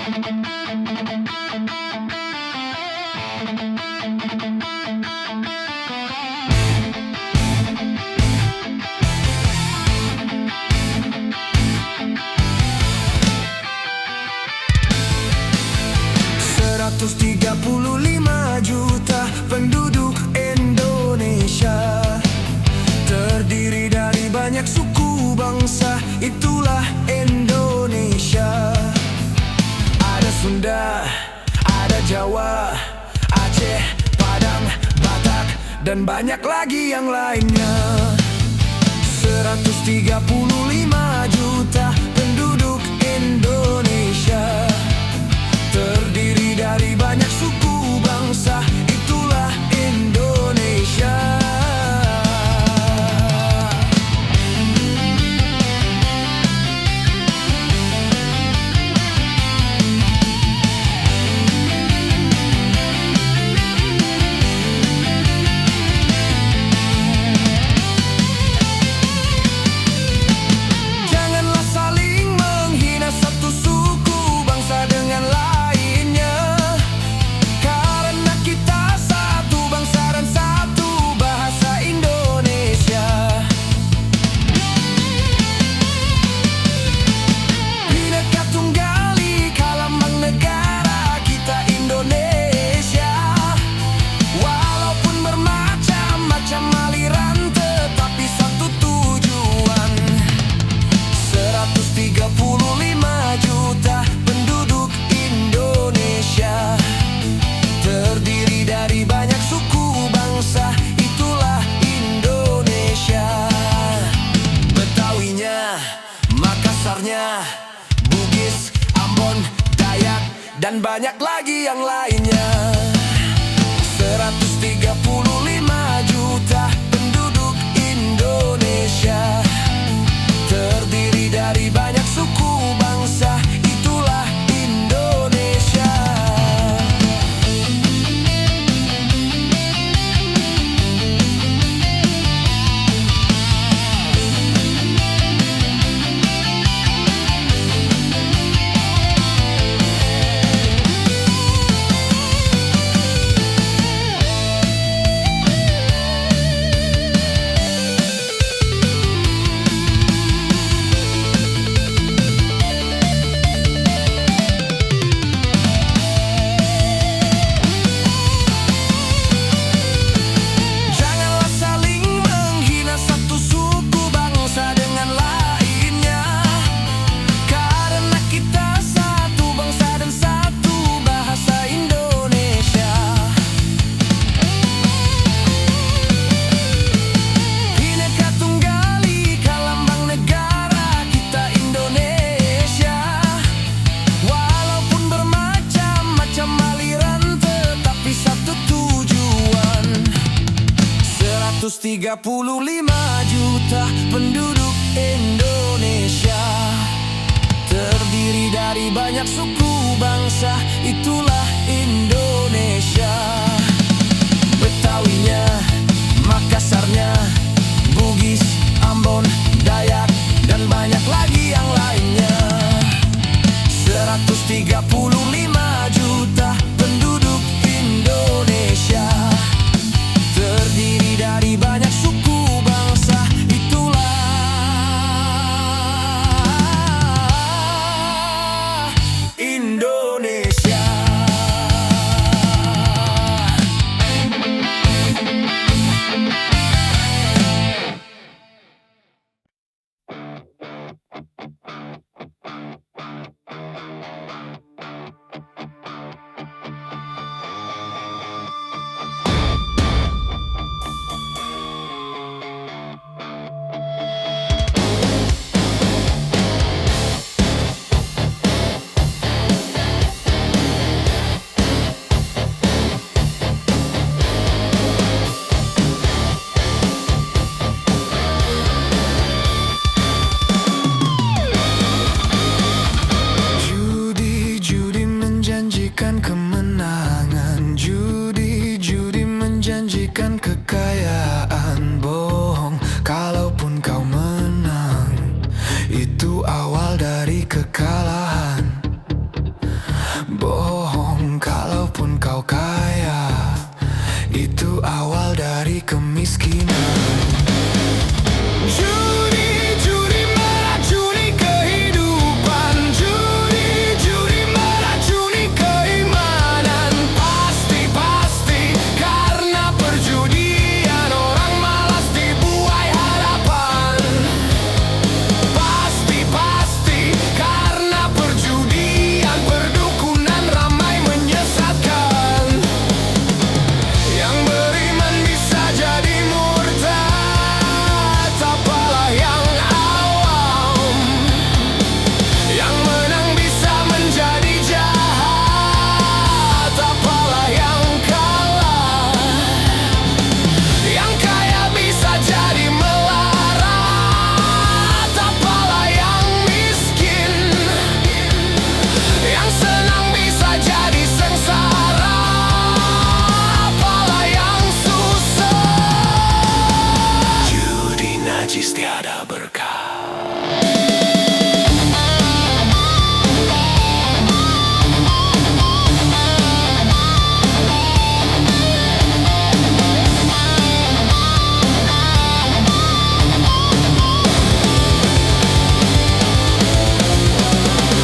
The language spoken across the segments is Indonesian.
135 juta penduduk Indonesia, terdiri dari banyak suku bangsa, itulah Indonesia. Ada Sunda, ada Jawa, Aceh, Padang, Batak, dan banyak lagi yang lainnya. 135 juta penduduk Indonesia, terdiri dari banyak suku bangsa, itulah Indonesia. Janganlah saling menghina satu suku bangsa dengan lainnya, karena kita satu bangsa dan satu bahasa Indonesia. Bhinneka Tunggal Ika lambang negara kita Indonesia. Walaupun bermacam-macam aliran, tetapi satu tujuan. 135 juta penduduk Indonesia, terdiri dari banyak suku bangsa, itulah Indonesia. Betawinya, Makassarnya, Bugis, Ambon, Dayak, dan banyak lagi yang lainnya. 135 juta penduduk Indonesia, terdiri dari banyak suku bangsa, itulah Indonesia. Janganlah saling menghina satu suku bangsa dengan lainnya, karena kita satu bangsa dan satu bahasa Indonesia. Bhinneka Tunggal Ika lambang negara kita Indonesia. Walaupun bermacam-macam aliran, tetapi satu tujuan. 135 juta penduduk Indonesia, terdiri dari banyak suku bangsa, itulah Indonesia. Betawinya, Makassarnya, Bugis, Ambon, Dayak, dan banyak lagi yang lainnya. 135 juta penduduk Indonesia, terdiri dari banyak suku bangsa, itulah Indonesia. Bohong kalaupun kau kaya, itu awal dari kemiskinan. Judi, judi meracuni kehidupan. Judi, judi meracuni keimanan. Pasti, pasti karena perjudian orang malas dibuai harapan. Pasti, pasti karena perjudian perdukunan ramai menyesatkan. Yang beriman bisa jadi murtad, apalah yang awam. Yang menang bisa menjadi jahat, apalah yang kalah. Yang kaya bisa jadi melarat, apalah yang miskin. Yang senang bisa jadi sengsara, apalah yang susah. Judi najis tiada berkah.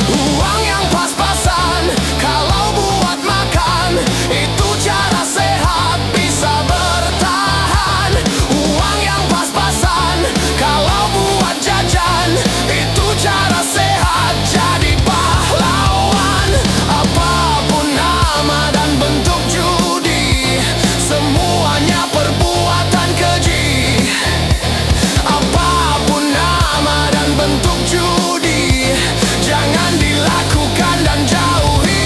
Uang yang pas-pasan kalau buat makan, itu cara sehat bisa bertahan. Uang yang pas-pasan kalau buat jajan, itu cara sehat jadi pahlawan. Apapun nama dan bentuk judi, semuanya perbuatan keji. Apapun nama dan bentuk judi, jangan dilakukan dan jauhi.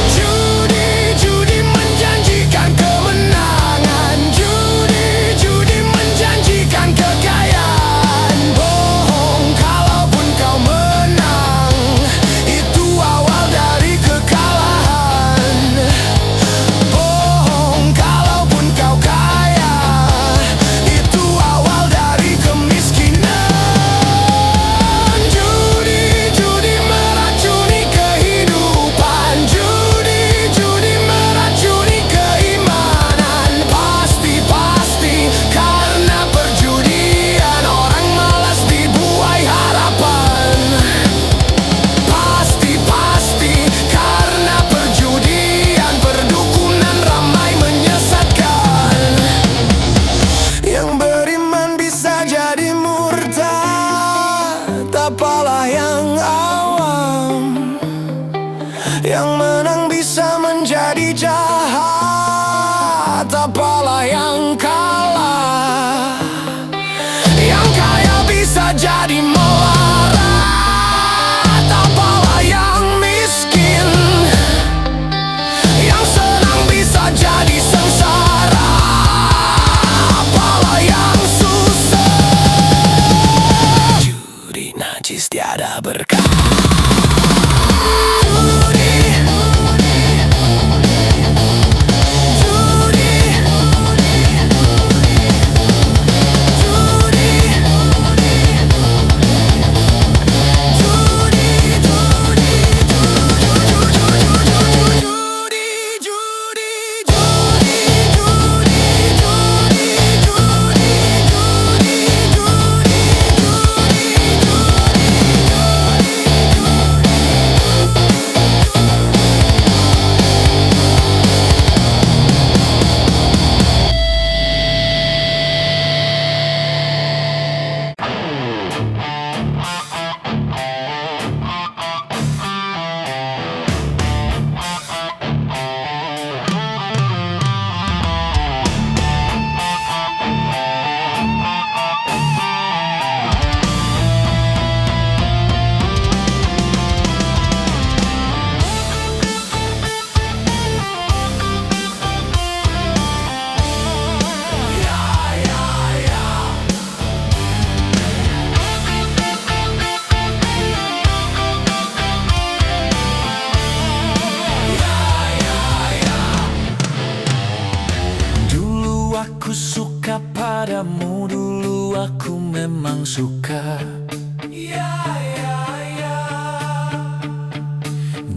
Judi, judi menjanjikan kemenangan. Judi, judi menjanjikan kekayaan. Bohong kalaupun kau menang, itu awal dari kekalahan. Bohong kalaupun kau kaya, itu awal dari kemiskinan. Judi, judi meracuni kehidupan. Judi, judi meracuni keimanan. Pasti, pasti karena perjudian orang malas dibuai harapan. Pasti, pasti karena perjudian perdukunan ramai menyesatkan. Yang beriman bisa jadi murtad, apalah yang awam. Yang menang bisa menjadi jahat, apalah yang kalah. Yang kaya bisa jadi melarat, apalah yang miskin. Yang senang bisa jadi sengsara, apalah yang susah. Judi najis tiada berkah. Judi, aku memang suka.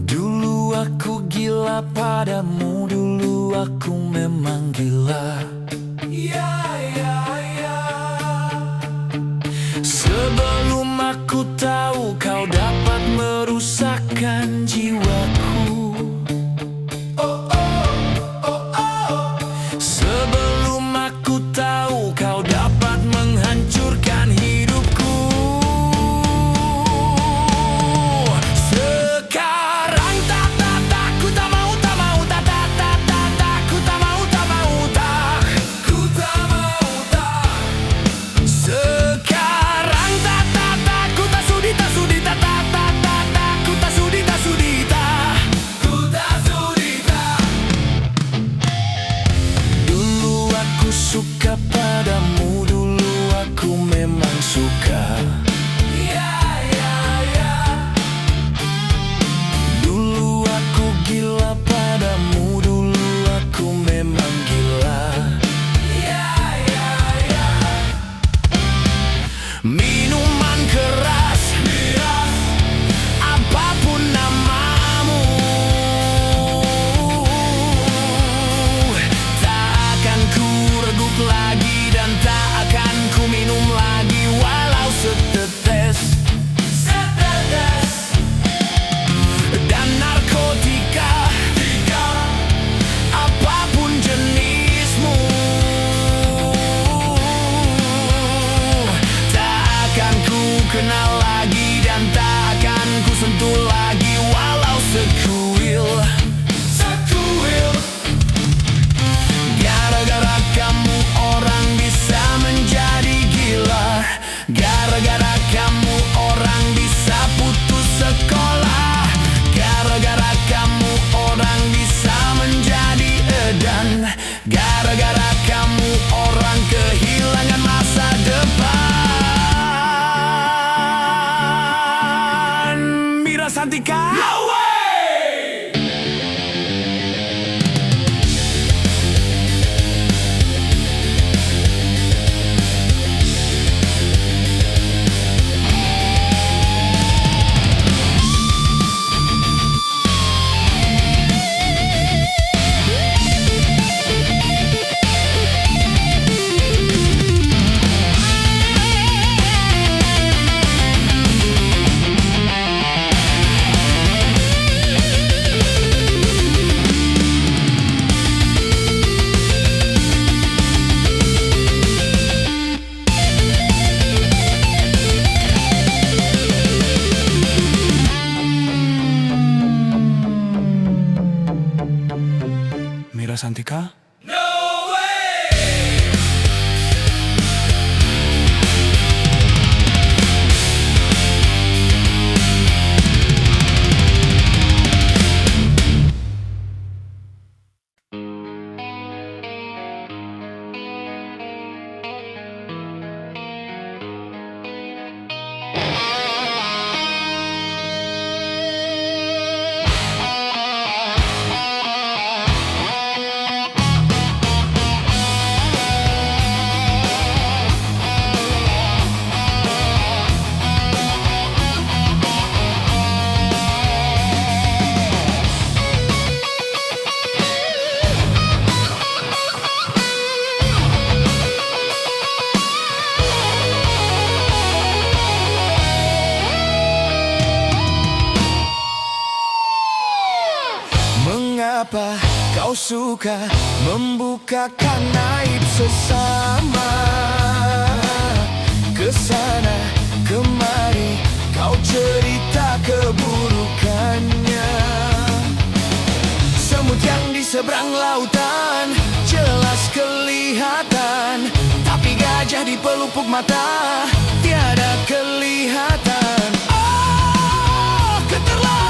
Dulu aku gila padamu, dulu aku memang gila. Sebelum aku tahu kau dapat merusakkan jiwaku. Sebelum aku tahu kau dapat menghancurkan hidupku. Sekarang tak ku tak mau, tak mau, tak ku tak mau, tak mau, tak ku tak mau, tak. Sekarang tak ku tak sudi, tak sudi, tak ku tak sudi, tak sudi, tak ku tak sudi, tak. Dulu aku suka padamu, dulu aku memang suka. Dulu aku gila padamu, dulu aku memang gila. Minuman keras, apapun namamu, tak akan ku regup lagi dan tak akan ku minum lagi walau setetes. Dan narkotika, apapun jenismu, tak akan ku kenal lagi dan tak akan ku sentuh lagi walau sekuil. Gara-gara kamu orang bisa menjadi gila. Gara-gara kamu orang bisa putus sekolah. Gara-gara kamu orang bisa menjadi edan. Gara-gara kamu orang kehilangan masa depan. Mira Santika, no way! Mira Santika? Mengapa kau suka membukakan aib sesama? Kesana kemari kau cerita keburukannya. Semut yang di seberang lautan jelas kelihatan, tapi gajah di pelupuk mata tiada kelihatan. Oh, keterlaluan.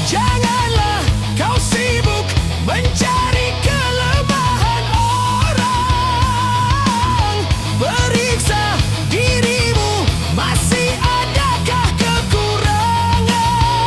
Janganlah kau sibuk mencari kelemahan orang. Periksa dirimu, masih adakah kekurangan?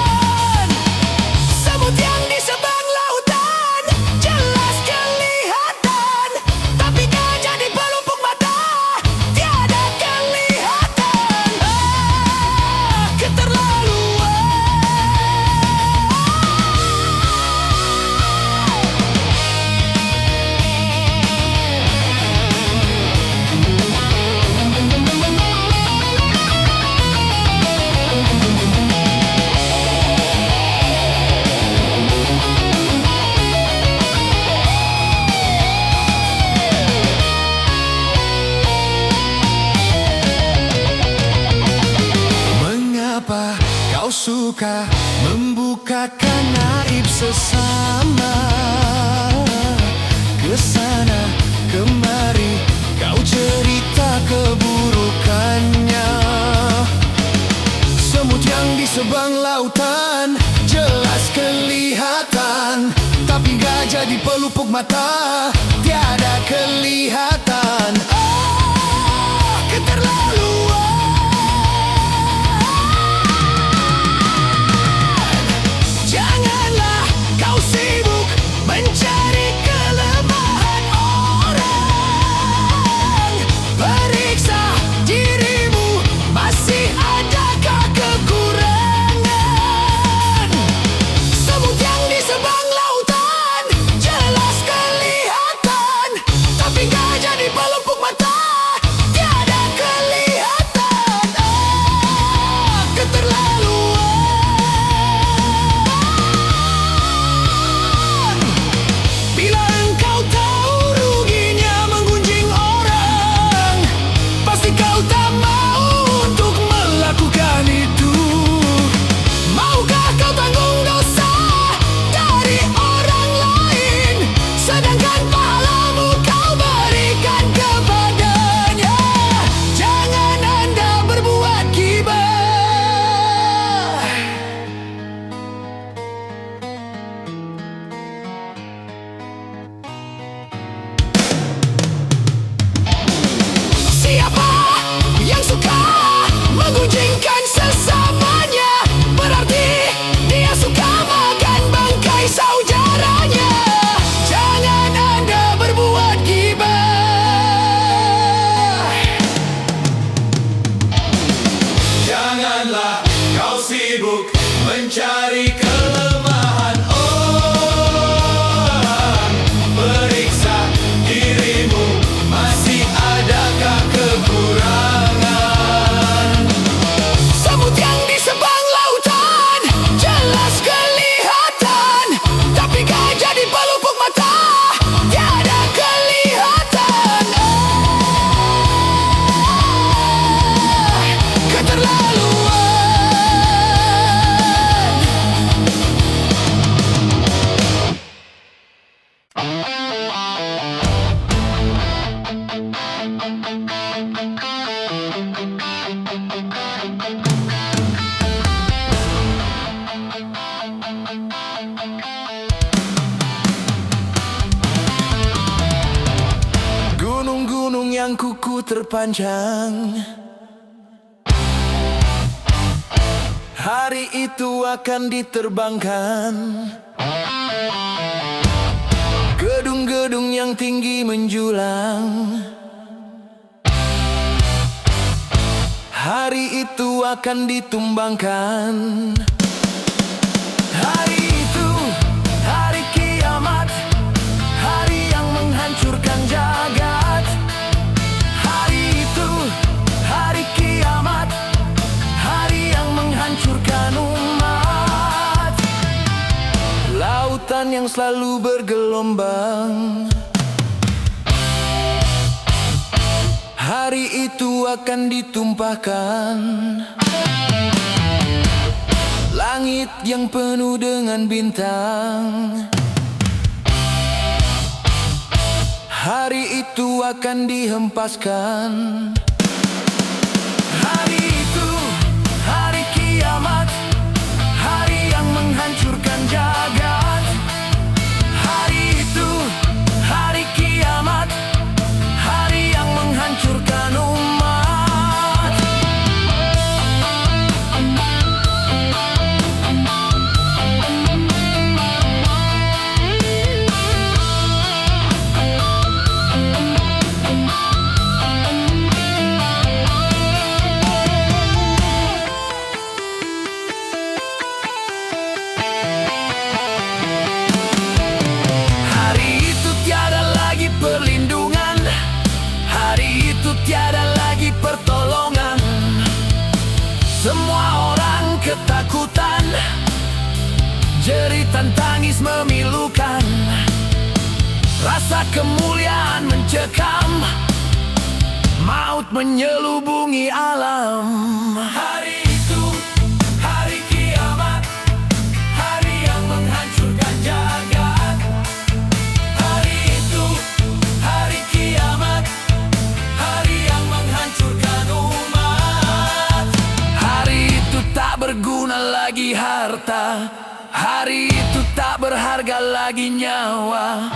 suka membukakan aib sesama. Kesana kemari kau cerita keburukannya. Semut yang di sebang lautan jelas kelihatan, tapi gajah di pelupuk mata tiada kelihatan. Oh, keterlaluan. Janganlah kau sibuk mencari kelemahan orang. Periksa dirimu, masih adakah kekurangan? Semut yang di sebang lautan jelas kelihatan, tapi gajah di pelupuk mata tiada kelihatan. Oh, keterlaluan. Bila engkau tahu ruginya menggunjing orang, pasti kau tak mau untuk melakukan itu. Maukah kau tanggung dosa dari orang lain, sedangkan pahalamu kau berikan kepadanya? Jangan Anda berbuat gibah. Siapa yang suka menggunjingkan sesamanya, berarti dia suka makan bangkai saudaranya. Jangan Anda berbuat gibah. Janganlah kau sibuk mencari kelemahan orang. Periksa dirimu, masih adakah kekurangan? Semut yang di sebang lautan jelas kelihatan, tapi gajah di pelupuk mata tiada kelihatan. Keterlaluan. Gunung-gunung yang kuku terpanjang, hari itu akan diterbangkan. Gedung-gedung yang tinggi menjulang, hari itu akan ditumbangkan. Hari itu, hari kiamat, hari yang menghancurkan jagat. Hari itu, hari kiamat, hari yang menghancurkan umat. Lautan yang selalu bergelombang, hari itu akan ditumpahkan. Langit yang penuh dengan bintang, hari itu akan dihempaskan. Hari itu, hari kiamat, hari yang menghancurkan jagat. Hari itu, hari kiamat, hari yang menghancurkan umat. Tiada lagi pertolongan, semua orang ketakutan, jeritan tangis memilukan, rasa kemuliaan mencekam, maut menyelubungi alam. Hari itu, hari kiamat. harta. Hari itu tak berharga lagi nyawa.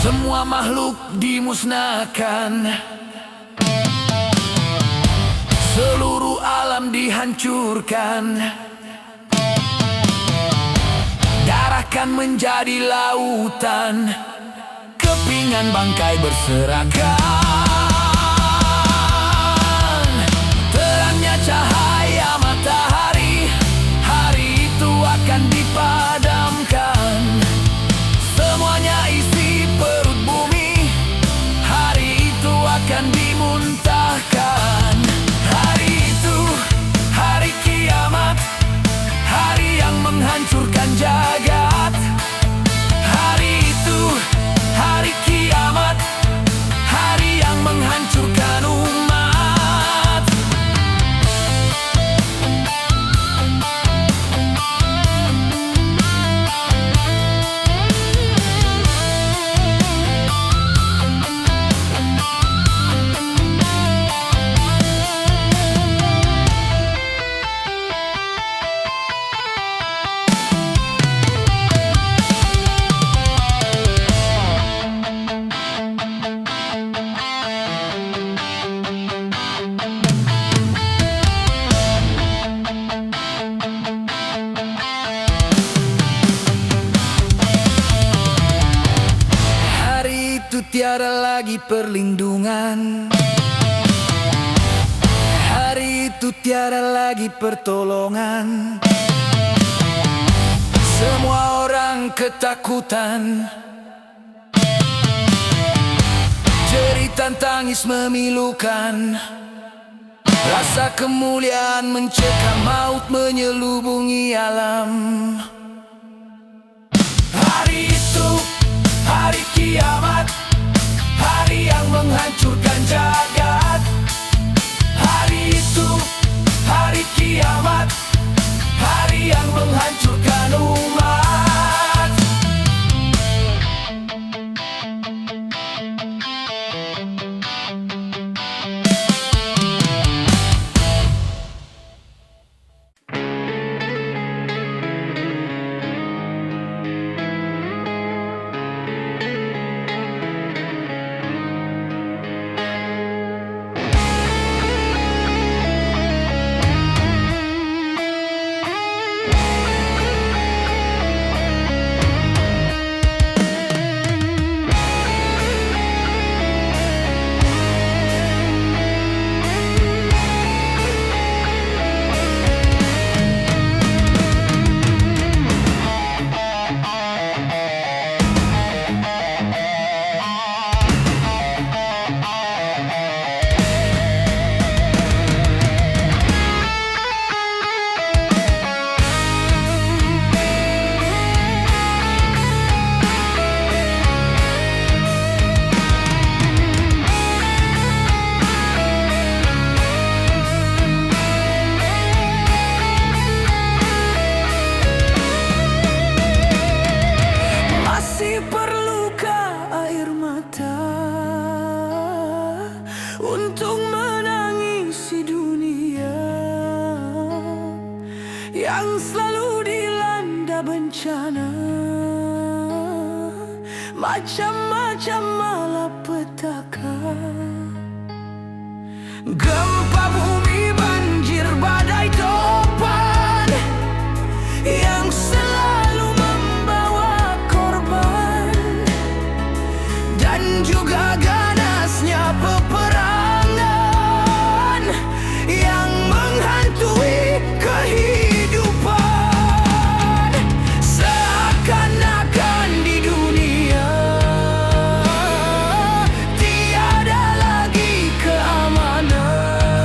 Semua makhluk dimusnahkan. Seluruh alam dihancurkan. Darah kan menjadi lautan. Kepingan bangkai berserakan. Terangnya cahaya matahari, hari itu akan dipadamkan. Semuanya isi perut bumi, hari itu akan dimuntahkan. Hari itu, hari kiamat, hari yang menghancurkan jagat. Hari itu, hari kiamat, hari yang menghancurkan umat. Tiada lagi perlindungan. Hari itu tiada lagi pertolongan. Semua orang ketakutan. Jeritan tangis memilukan. Rasa kemuliaan mencekam, maut menyelubungi alam. Hari itu, hari kiamat, hari yang menghancurkan jagat. Hari itu, hari kiamat, hari yang menghancurkan umat. Untuk menangisi dunia yang selalu dilanda bencana, macam-macam malapetaka. Gempa bumi, banjir, badai, topan yang selalu membawa korban, dan juga ganasnya peperangan yang menghantui kehidupan. Seakan-akan di dunia tiada lagi keamanan.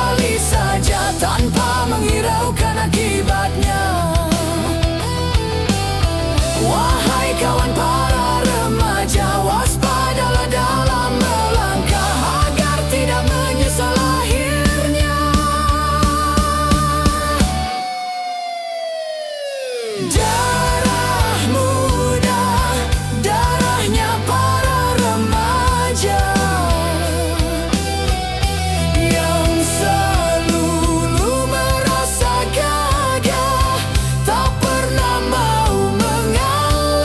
sekali saja tanpa menghiraukan akibatnya. Wahai kawan para remaja, waspadalah dalam melangkah agar tidak menyesal akhirnya. Darah muda, darahnya para remaja yang selalu merasa gagah, tak pernah mau mengalah.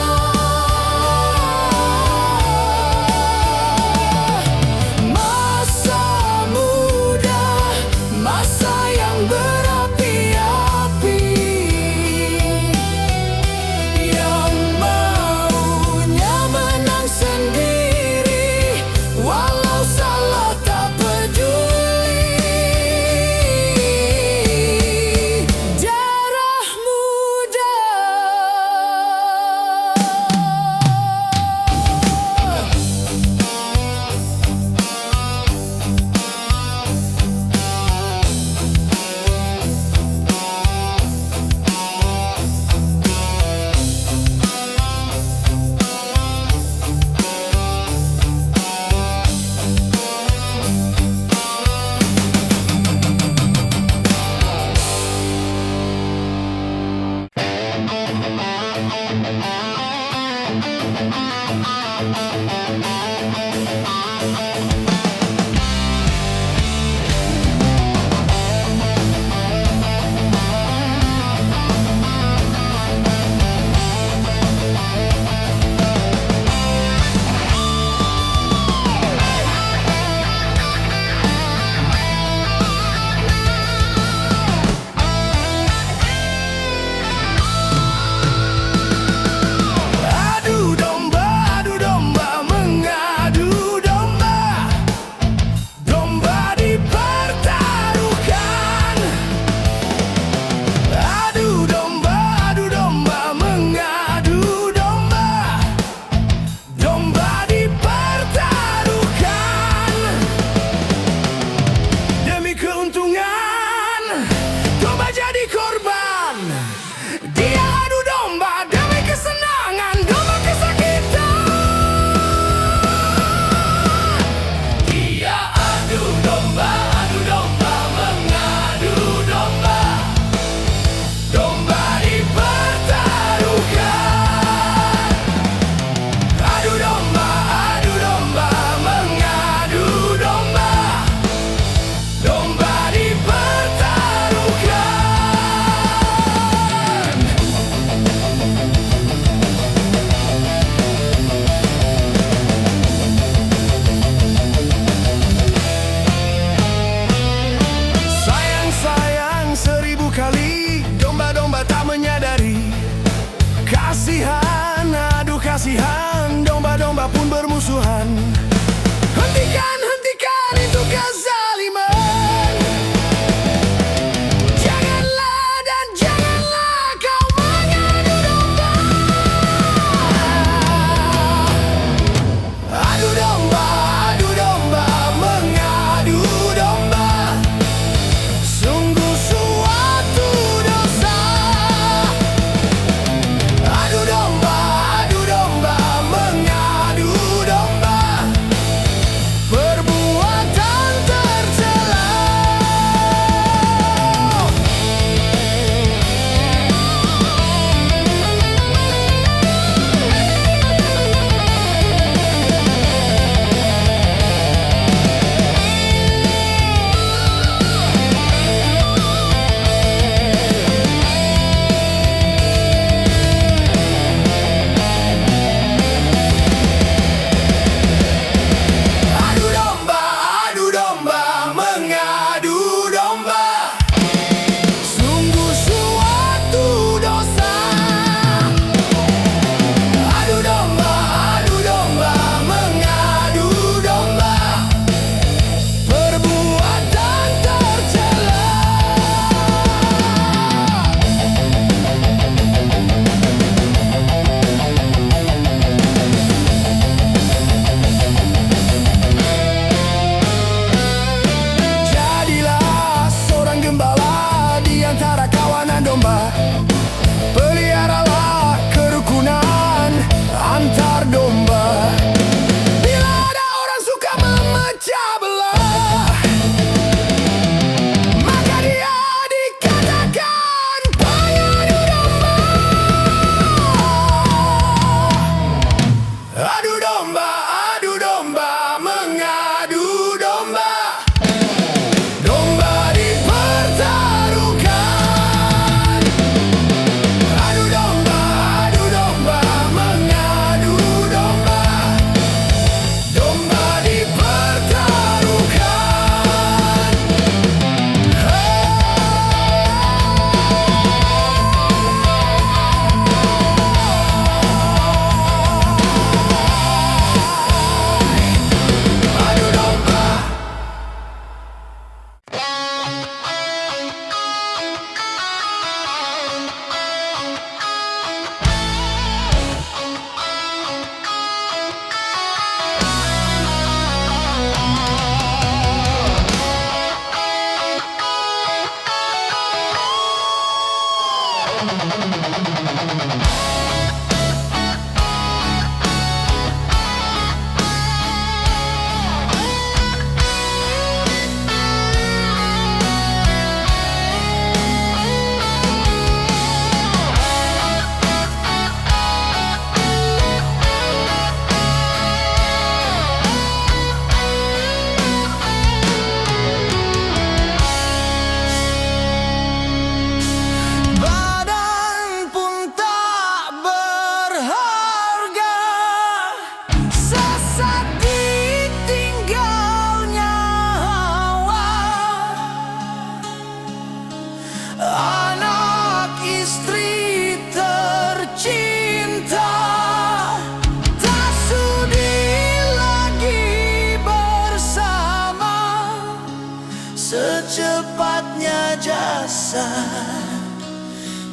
Sempatnya jasad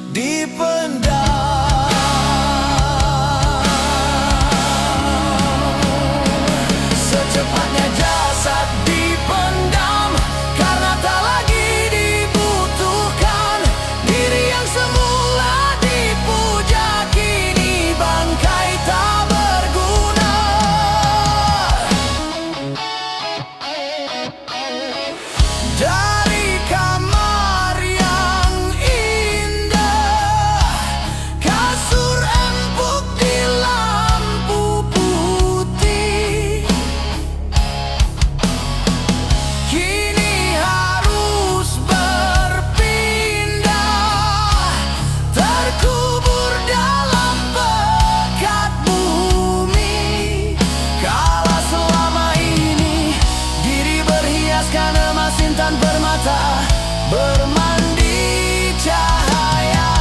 dipendam, secepatnya jasad dipendam karena tak lagi dibutuhkan. Diri yang semula dipuja kini bangkai tak berguna. Dari kamar yang indah, kasur empuk di lampu putih, kini harus berpindah, terkubur dalam pekat bumi. Kala selama ini diri berhiaskan emas intan permata, bermandi cahaya.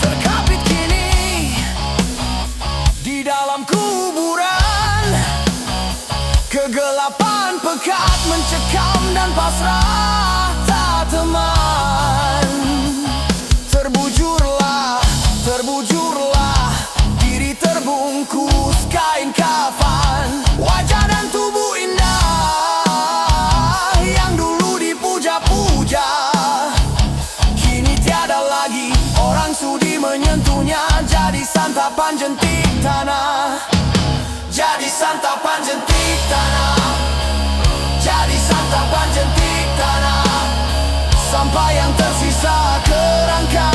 Terkapit kini di dalam kuburan, kegelapan pekat mencekam dan pasrah tak teman. Terbujurlah, terbujurlah, diri terbungkus kain kafan. Wajah dan tubuh indah yang dulu dipuja-puja, kini tiada lagi orang sudi menyentuhnya. Jadi santapan jentik tanah, jadi santapan jentik tanah, jadi santapan jentik tanah, sampai yang tersisa kerangka.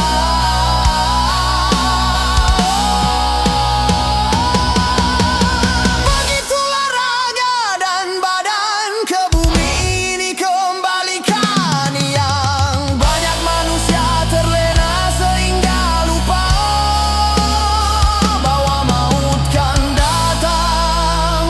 Begitulah raga dan badan ke bumi ini kembalikan. Yang banyak manusia terlena sehingga lupa bahwa maut kan datang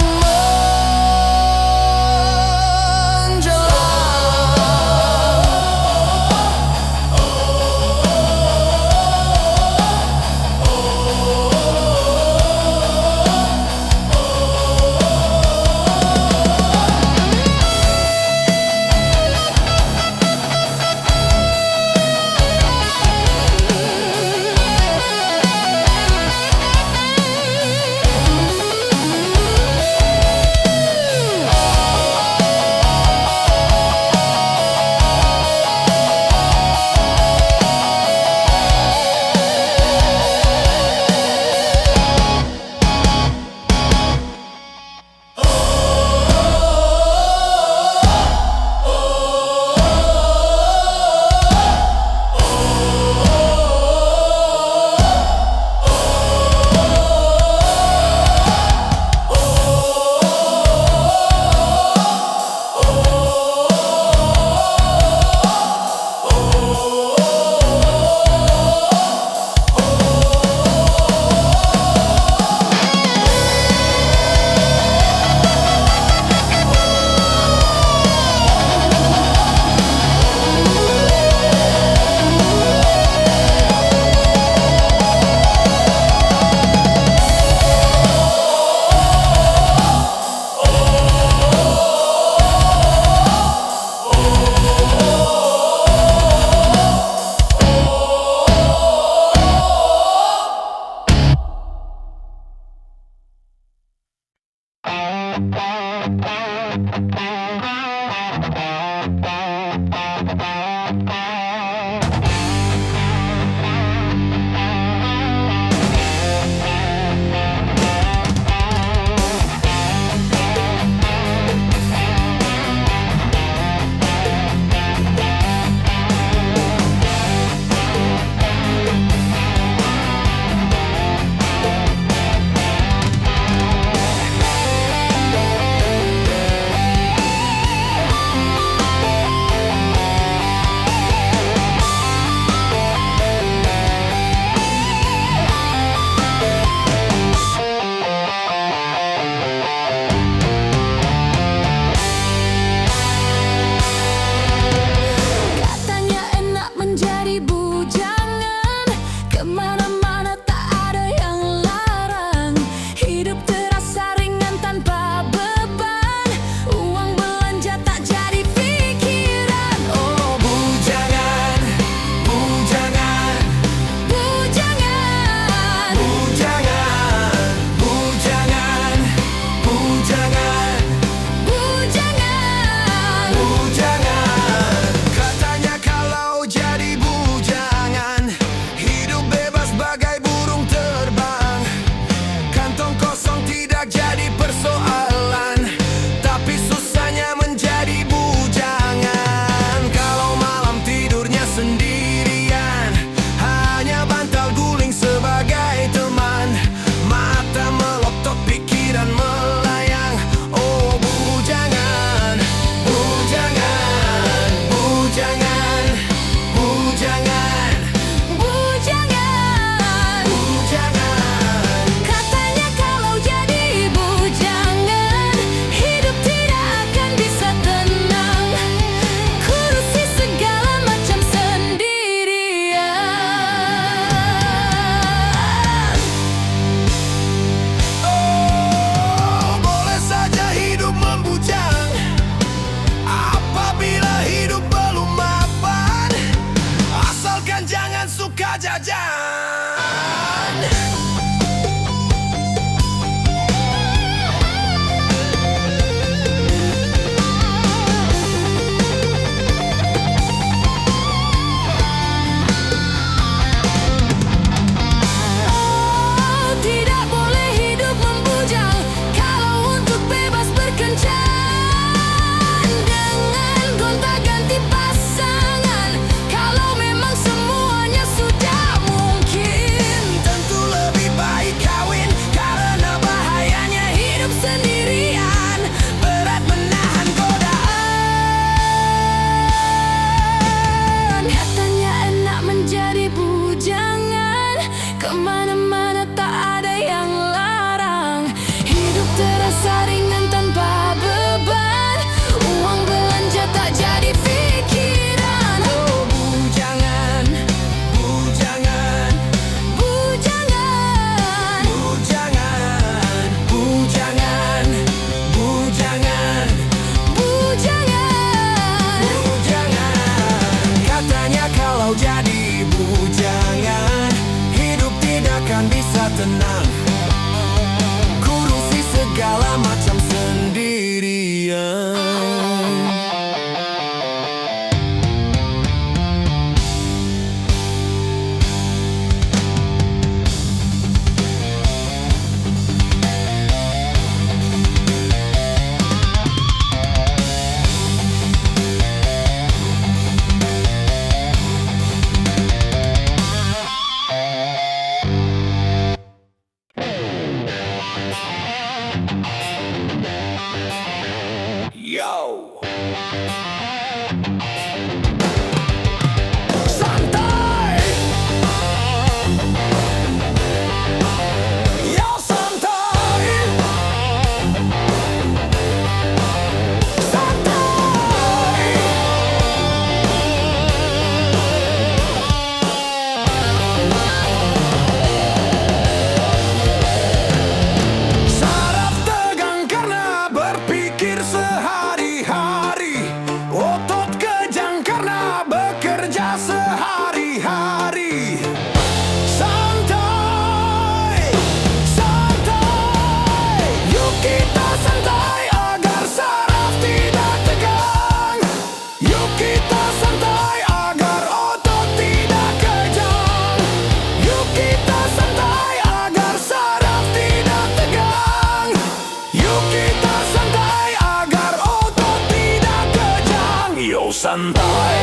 santai.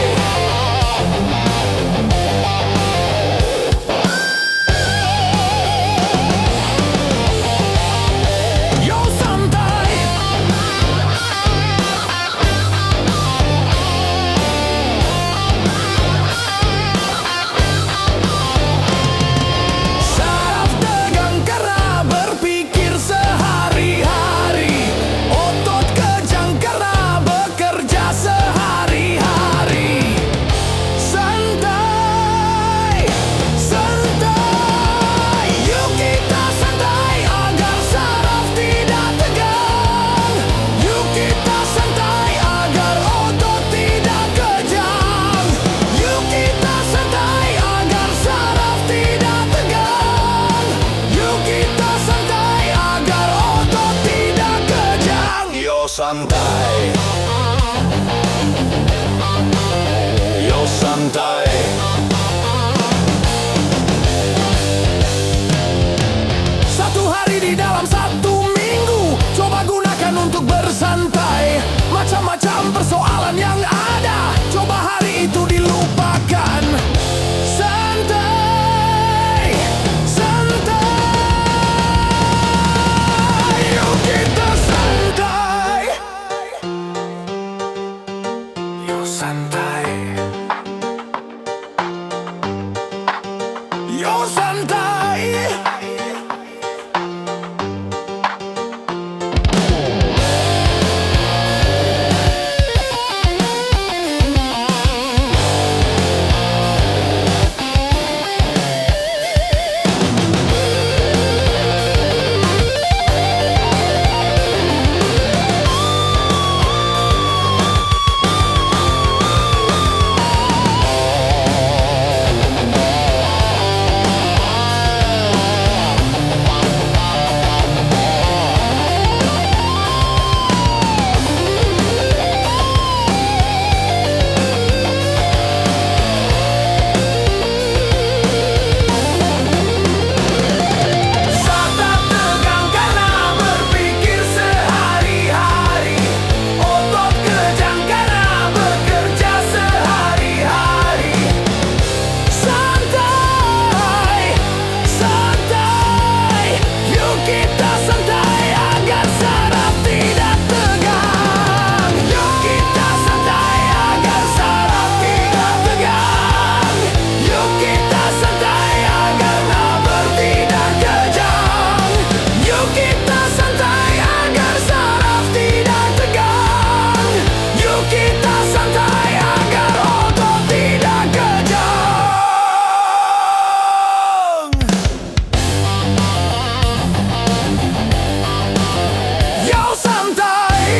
Yo santai. Saraf tegang karena berpikir sehari-hari. Otot kejang karena bekerja sehari-hari. Santai, santai. Yuk kita santai agar saraf tidak tegang. Yuk kita santai agar otot tidak kejang. Yuk kita santai agar saraf tidak tegang. Yuk kita santai agar otot tidak kejang. Yo santai. Yo santai. Satu hari di dalam satu minggu, coba gunakan untuk bersantai. Macam-macam persoalan yang ada, coba hari itu dilupakan. Santai, santai. Yuk kita santai. Yuk santai. Yo santai. Saraf tegang karena berpikir sehari-hari. Otot kejang karena bekerja sehari-hari. Santai, santai. Yuk kita santai agar saraf tidak tegang. Yuk kita santai agar saraf tidak tegang. Yuk kita santai agar nafas tidak kejang. Yuk kita santai agar saraf tidak tegang. Yuk kita santai agar otot tidak kejang. Yo santai.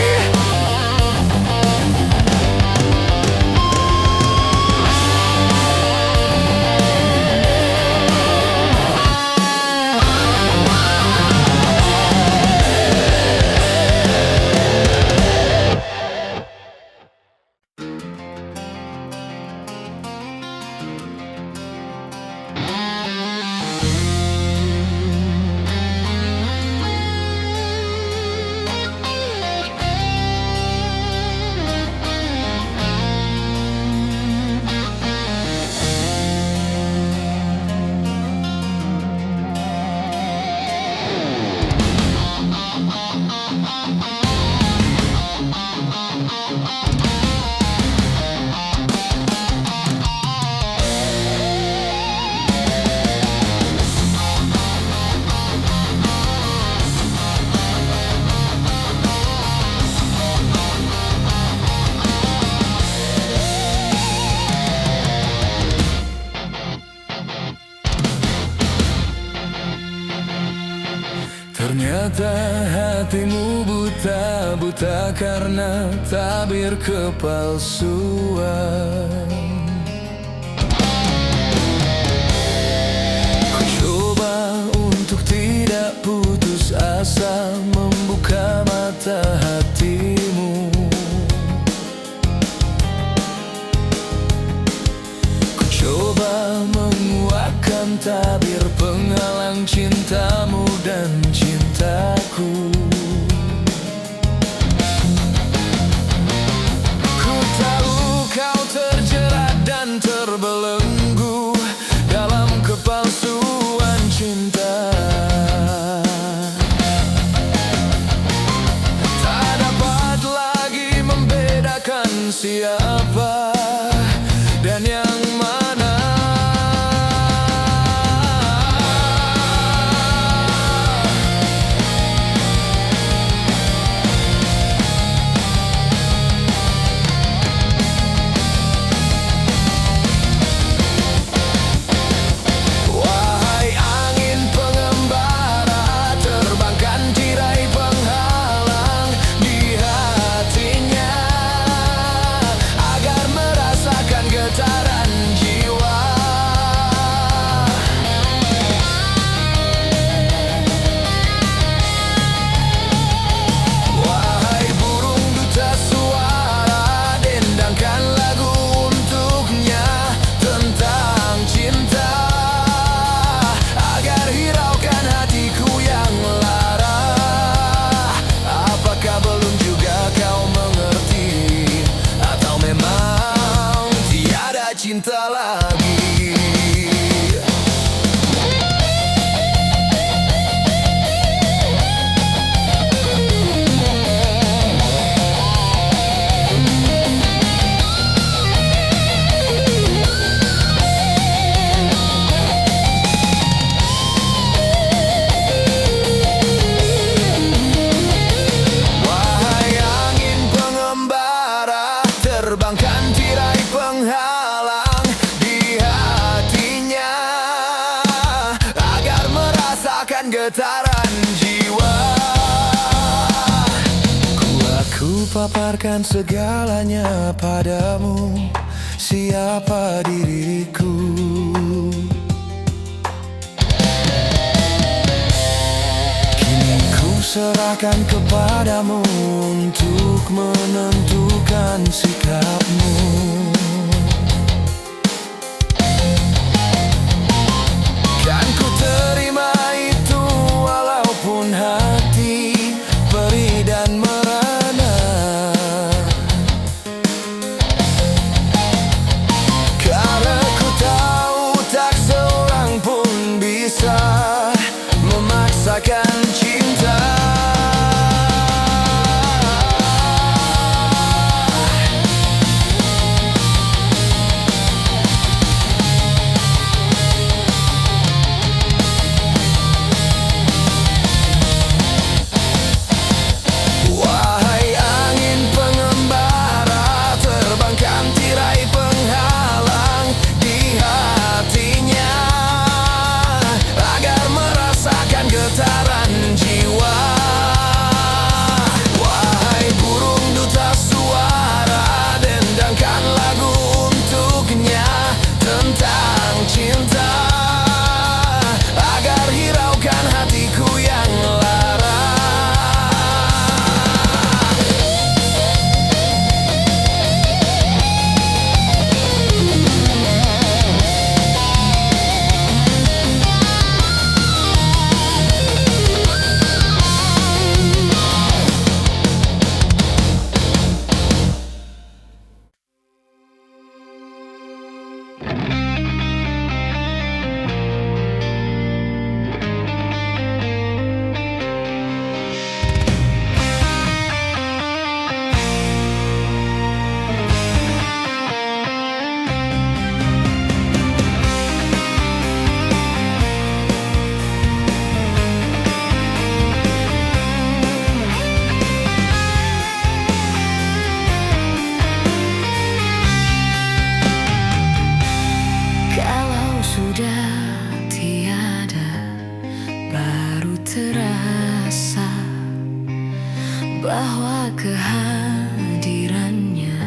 Ternyata hatimu buta karena tabir kepalsuan. Ku coba untuk tidak putus asa, membuka mata hatimu. Ku coba menguatkan tabir penghalang cintamu dan cintaku. Ku tahu kau siapa dan yang mana. Wahai angin pengembara, terbangkan tirai penghalang di hatinya agar merasakan getaran jiwa. Wahai burung duta suara, dendangkan lagu untuknya tentang cinta agar hiraukan hatiku yang lara. Apakah belum juga kau mengerti, atau memang tiada cinta lagi? Wahai angin pengembara, terbangkan tirai penghalang di hatinya agar merasakan getaran jiwa. Aku paparkan segalanya padamu, siapa diriku. Kini ku serahkan kepadamu untuk menentukan sikapmu. Kan ku terima itu walaupun hati perih dan merana, karena ku tahu tak seorang pun bisa memaksakan cinta. Wahai angin pengembara, terbangkan tirai penghalang di hatinya agar merasakan getaran jiwa. Wahai burung duta suara, dendangkan lagu untuknya tentang cinta agar hiraukan hatiku yang lara. Kalau sudah tiada, baru terasa bahwa kehadirannya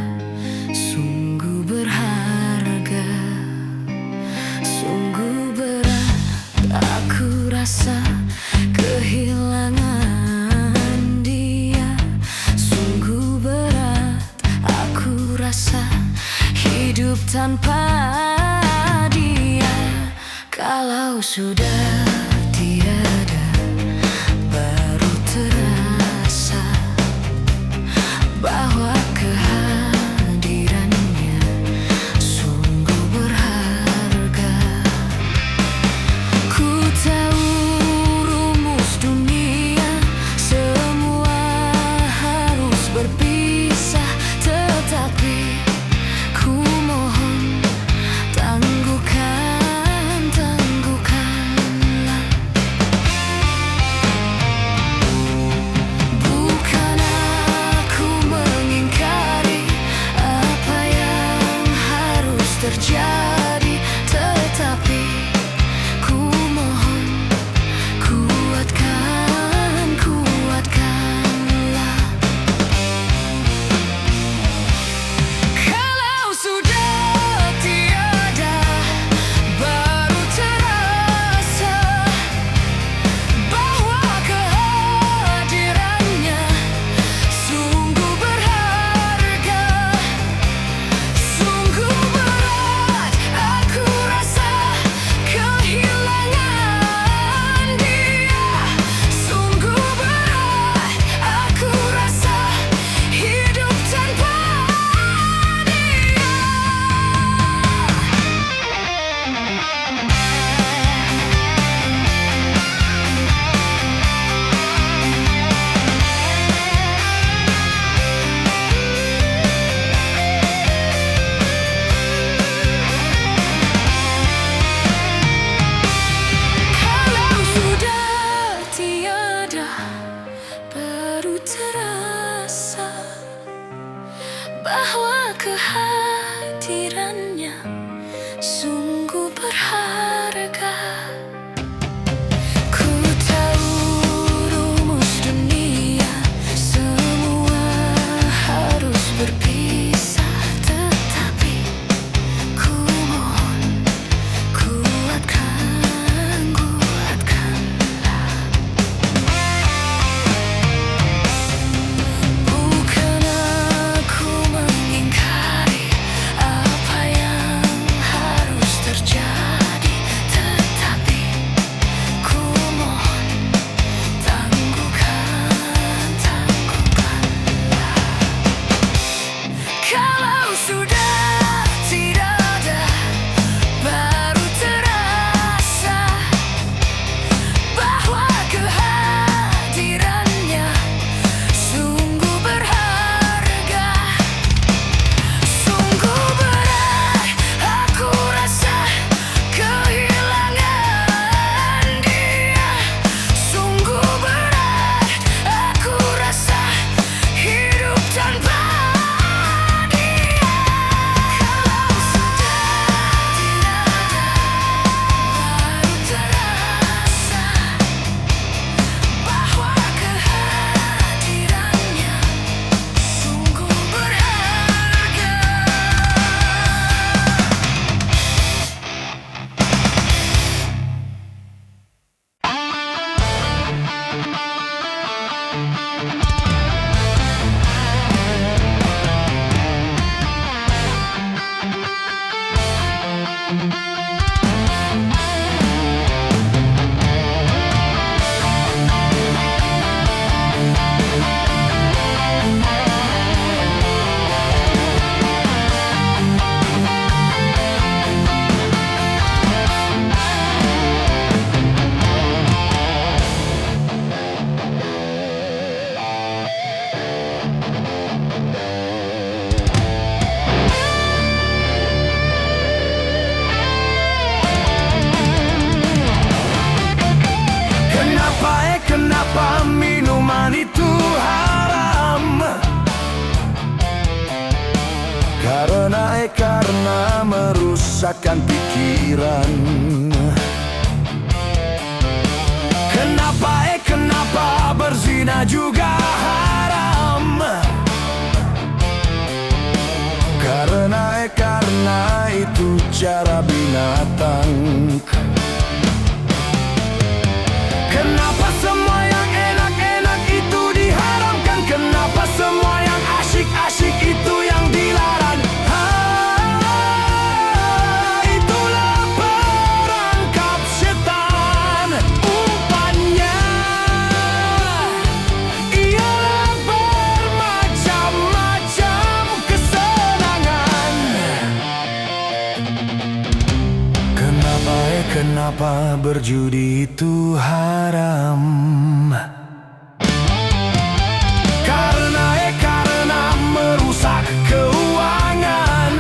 sungguh berharga. Sungguh berat aku rasa kehilangan dia. Sungguh berat aku rasa hidup tanpa dia. Kalau sudah tiada, baru terasa bahwa kehadirannya sungguh berharga. Ku tahu rumus dunia, semua harus berpisah, tetapi memaksakan pikiran. Kenapa berzina juga haram? Karena itu cara binatang. Kenapa semua yang enak-enak itu diharamkan? Kenapa semua yang asyik-asyik itu yang dilarang? Itulah perangkap setan. Umpannya ialah bermacam-macam kesenangan. Kenapa berjudi itu haram? Karena merusak keuangan.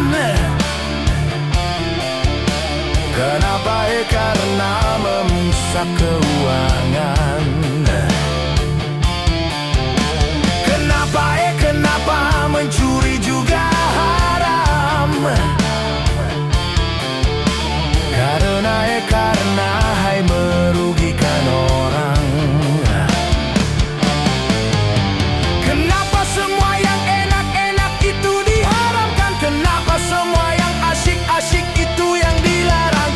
Karena merusak keuangan. Kenapa mencuri juga haram? Karena hai merugikan orang. Kenapa semua yang enak-enak itu diharamkan? Kenapa semua yang asyik-asyik itu yang dilarang?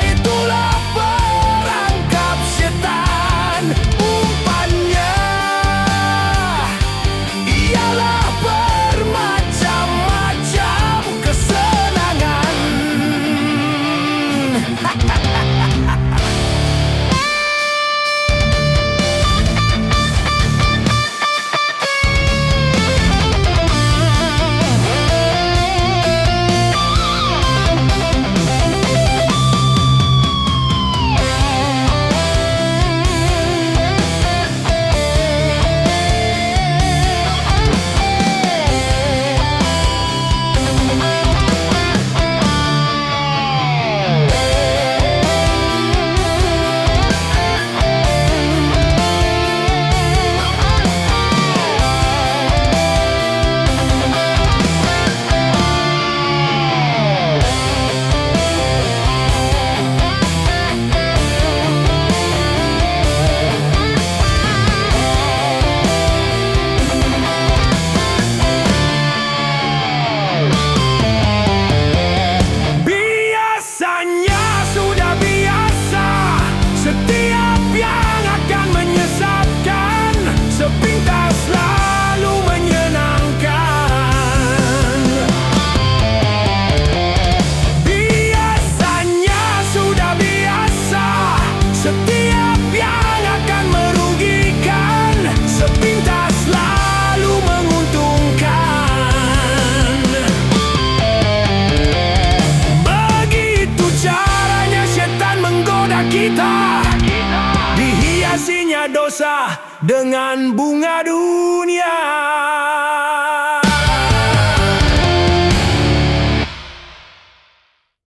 Itulah perangkap setan. Umpannya ialah bermacam-macam kesenangan. Setiap yang akan menyesatkan sepintas lalu menyenangkan. Biasanya sudah biasa. Setiap yang akan merugikan sepintas lalu menguntungkan. Begitu caranya setan menggoda kita. Dihiasinya dosa dengan bunga dunia.